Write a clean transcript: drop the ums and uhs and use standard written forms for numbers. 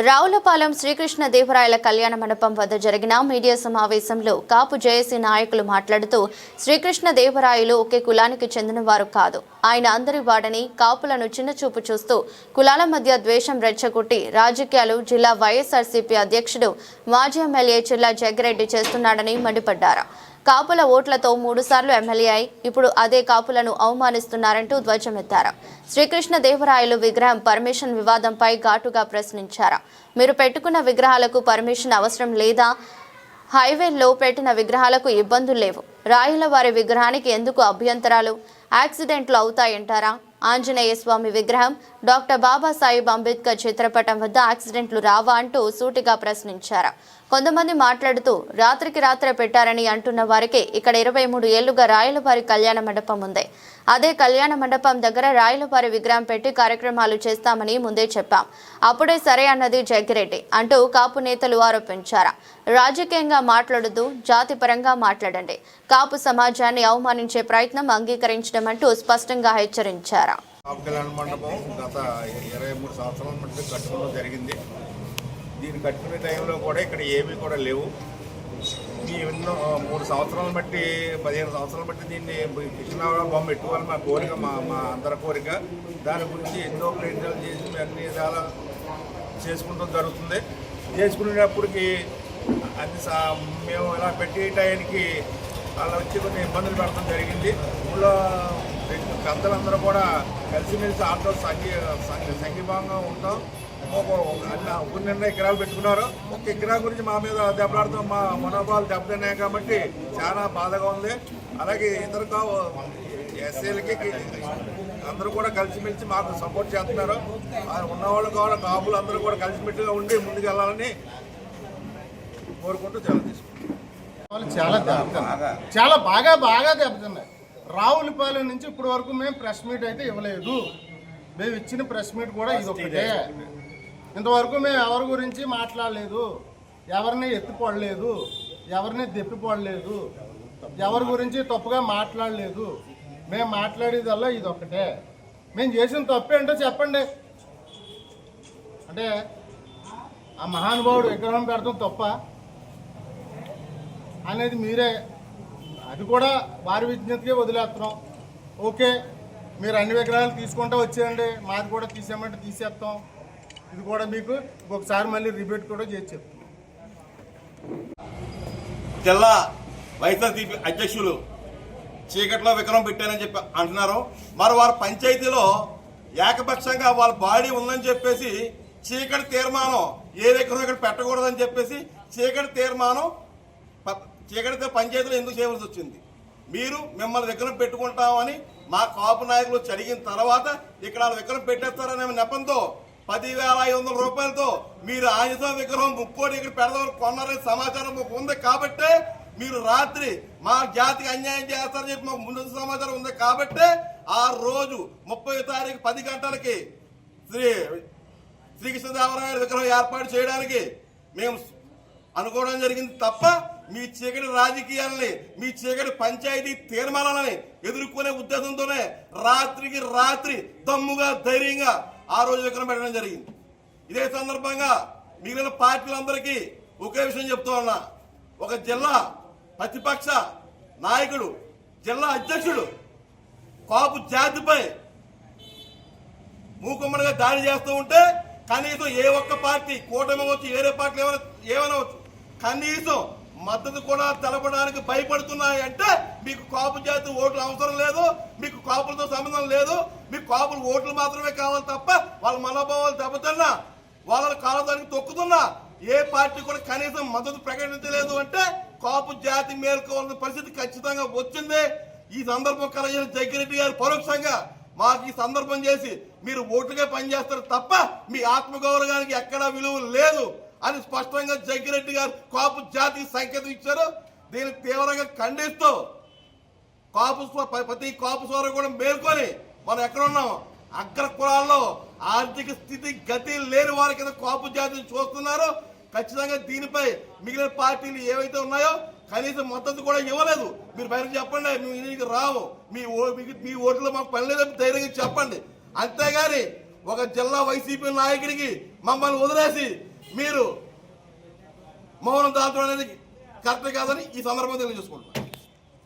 రావులపాలెం శ్రీకృష్ణ దేవరాయల కళ్యాణ మండపం వద్ద జరిగిన మీడియా సమావేశంలో కాపు జేఏసీ నాయకులు మాట్లాడుతూ శ్రీకృష్ణ దేవరాయలు ఒకే కులానికి చెందిన వారు కాదు, ఆయన అందరి వాడని, కాపులను చిన్నచూపు చూస్తూ కులాల మధ్య ద్వేషం రెచ్చగొట్టి రాజకీయాలు జిల్లా వైఎస్ఆర్సీపీ అధ్యక్షుడు మాజీ ఎమ్మెల్యే చిల్లా జగ్గిరెడ్డి చేస్తున్నాడని మండిపడ్డారు. కాపుల ఓట్లతో 3 సార్లు ఎమ్మెల్యే అయి ఇప్పుడు అదే కాపులను అవమానిస్తున్నారంటూ ధ్వజమెత్తారు. శ్రీకృష్ణ దేవరాయలు విగ్రహం పర్మిషన్ వివాదంపై ఘాటుగా ప్రశ్నించారు. మీరు పెట్టుకున్న విగ్రహాలకు పర్మిషన్ అవసరం లేదా? హైవేల్లో పెట్టిన విగ్రహాలకు ఇబ్బందులు లేవు. రాయుల వారి విగ్రహానికి ఎందుకు అభ్యంతరాలు? యాక్సిడెంట్లు అవుతాయంటారా? ఆంజనేయ స్వామి విగ్రహం, డాక్టర్ బాబాసాహెబ్ అంబేద్కర్ చిత్రపటం వద్ద యాక్సిడెంట్లు రావా అంటూ సూటిగా ప్రశ్నించారు. కొంతమంది మాట్లాడుతూ రాత్రికి రాత్రే పెట్టారని అంటున్న వారికి ఇక్కడ 23 ఏళ్లుగా రాయలవారి కళ్యాణ మండపం ఉంది. అదే కళ్యాణ మండపం దగ్గర రాయలవారి విగ్రహం పెట్టి కార్యక్రమాలు చేస్తామని ముందే చెప్పాం. అప్పుడే సరే అన్నది జగ్గిరెడ్డి అంటూ కాపు నేతలు ఆరోపించారు. రాజకీయంగా మాట్లాడుతూ జాతిపరంగా మాట్లాడండి, కాపు సమాజాన్ని అవమానించే ప్రయత్నం అంగీకరించడం అంటూ స్పష్టంగా హెచ్చరించారు. కళ్యాణ మండపం గత 23 సంవత్సరాల మధ్య కట్టుకోవడం జరిగింది. దీన్ని కట్టుకునే టైంలో కూడా ఇక్కడ ఏమీ కూడా లేవు. ఈ ఎన్నో 3 సంవత్సరాలు బట్టి 15 సంవత్సరాలు బట్టి దీన్ని కృష్ణారావు బొమ్మ పెట్టుకోవాలని మా కోరిక, మా అందరి కోరిక. దాని గురించి ఎన్నో ప్రయత్నాలు చేసి అన్ని చాలా చేసుకుంటూ జరుగుతుంది. చేసుకునేటప్పటికి అది మేము ఇలా పెట్టే టైంకి అలా వచ్చి కొన్ని ఇబ్బందులు పెట్టడం జరిగింది. ఊళ్ళో పెద్దలందరూ కూడా కలిసిమెలిసి ఆటో సంఘీభావంగా ఉంటాం. ఒక 2 ఎకరాలు పెట్టుకున్నారు. ఒక ఎకరా గురించి మా మీద దెబ్బలాడుతాం, మా మనోభావాలు దెబ్బతిన్నాయి కాబట్టి చాలా బాధగా ఉంది. అలాగే ఇతర ఎస్ఏలకి అందరూ కూడా కలిసిమెలిసి మాకు సపోర్ట్ చేస్తున్నారు. ఉన్నవాళ్ళు కావాలి, కాపులు అందరూ కూడా కలిసిమెలిసిగా ఉండి ముందుకు వెళ్ళాలని కోరుకుంటూ చాలా తీసుకుంటాం. చాలా బాగా దెబ్బతిన్నాయి. రావులపాలెం నుంచి ఇప్పటి వరకు మేము ప్రెస్ మీట్ అయితే ఇవ్వలేదు. మేము ఇచ్చిన ప్రెస్ మీట్ కూడా ఇది ఒకటే. ఇంతవరకు మేము ఎవరి గురించి మాట్లాడలేదు, ఎవరిని ఎత్తిపోడలేదు, ఎవరిని దెప్పిపోడలేదు, ఎవరి గురించి తప్పుగా మాట్లాడలేదు. మేము మాట్లాడేదల్లా ఇది ఒక్కటే. మేము చేసిన తప్పు ఏంటో చెప్పండి. అంటే ఆ మహానుభావుడు విగ్రహం పెడతాం తప్ప అనేది మీరే, అది కూడా వారి విజ్ఞతకే వదిలేస్తున్నాం. ఓకే, మీరు అన్ని విగ్రహాలు తీసుకుంటూ వచ్చేయండి, మాది కూడా తీసేయమంటే తీసేస్తాం. ఇది కూడా మీకు ఒకసారి మళ్ళీ రిపీట్ కూడా చేసి చెప్తాం. జిల్లా వైఎస్ఆర్సీపీ అధ్యక్షులు చీకట్లో విగ్రహం పెట్టారని చెప్పి అంటున్నారు. మరి వారి పంచాయతీలో ఏకపక్షంగా వాళ్ళ బాడీ ఉందని చెప్పేసి చీకటి తీర్మానం, ఏ విగ్రహం ఇక్కడ పెట్టకూడదని చెప్పేసి చీకటితో పంచాయతీలో ఎందుకు చేయవలసి వచ్చింది? మీరు మిమ్మల్ని విగ్రహం పెట్టుకుంటామని మా కాపు నాయకులు అడిగిన తర్వాత ఇక్కడ విగ్రహం పెట్టేస్తారనే నెపంతో 10,500 రూపాయలతో మీరు ఆంజనేయ విగ్రహం 3 కోట్లు ఇక్కడ పెడదామని కొన్నారనే సమాచారం ఉంది. కాబట్టే మీరు రాత్రి మా జాతికి అన్యాయం చేస్తారని చెప్పి మాకు ముందు సమాచారం ఉంది. కాబట్టే ఆ రోజు 30వ తారీఖు 10 గంటలకి శ్రీకృష్ణదేవరాయల విగ్రహం ఏర్పాటు చేయడానికి మేము అనుకోవడం జరిగింది తప్ప మీ చీకటి రాజకీయాలని, మీ చీకటి పంచాయతీ తీర్మానాలని ఎదుర్కొనే ఉద్దేశంతోనే రాత్రికి రాత్రి దమ్ముగా ధైర్యంగా ఆ రోజు విగ్రహం పెట్టడం జరిగింది. ఇదే సందర్భంగా మిగిలిన పార్టీలందరికీ ఒకే విషయం చెప్తూ ఉన్నా. ఒక జిల్లా ప్రతిపక్ష నాయకుడు, జిల్లా అధ్యక్షుడు కాపు జాతిపై మూకుమ్మడిగా దాడి చేస్తూ ఉంటే కనీసం ఏ ఒక్క పార్టీ, కూటమి అవచ్చు, వేరే పార్టీలు ఏమనవచ్చు, కనీసం మద్దతు కూడా తెలపడానికి భయపడుతున్నాయి. అంటే మీకు కాపు జాతి ఓట్లు అవసరం లేదు, మీకు కాపులతో సంబంధం లేదు, మీకు కాపులు ఓట్లు మాత్రమే కావాలి తప్ప వాళ్ళ మనోభావాలు దెబ్బతిన్నా, వాళ్ళ కాలదానికి తొక్కుతున్నా ఏ పార్టీ కూడా కనీసం మద్దతు ప్రకటించలేదు. అంటే కాపు జాతి మేల్కోవాల్సిన పరిస్థితి ఖచ్చితంగా వచ్చింది. ఈ సందర్భం కలిగిన జగ్గిరెడ్డి గారు పరోక్షంగా మాకు ఈ సందర్భం చేసి మీరు ఓట్లుగా పనిచేస్తారు తప్ప మీ ఆత్మగౌరవానికి ఎక్కడా విలువ లేదు అని స్పష్టంగా జగ్గిరెడ్డి గారు కాపు జాతికి సంకేతం ఇచ్చారు. దీన్ని తీవ్రంగా ఖండిస్తూ ప్రతి కాపు సోదరు కూడా మేల్కొని మనం ఎక్కడ ఉన్నాం, అగ్ర కులాల్లో ఆర్థిక స్థితి గతి లేని వారి కింద కాపు జాతిని చూస్తున్నారు. ఖచ్చితంగా దీనిపై మిగిలిన పార్టీలు ఏవైతే ఉన్నాయో కనీసం మద్దతు కూడా ఇవ్వలేదు. మీరు బయటకు చెప్పండి, మేము ఇంటికి రాము, మీ ఓట్లు మాకు పని లేదని ధైర్యంగా చెప్పండి. అంతేగాని ఒక జిల్లా వైసీపీ నాయకుడికి మమ్మల్ని వదిలేసి మీరు మౌనం దాల్చడం అనేది కరెక్ట్ కాదని ఈ సందర్భంగా తెలియజేసుకుంటున్నాం.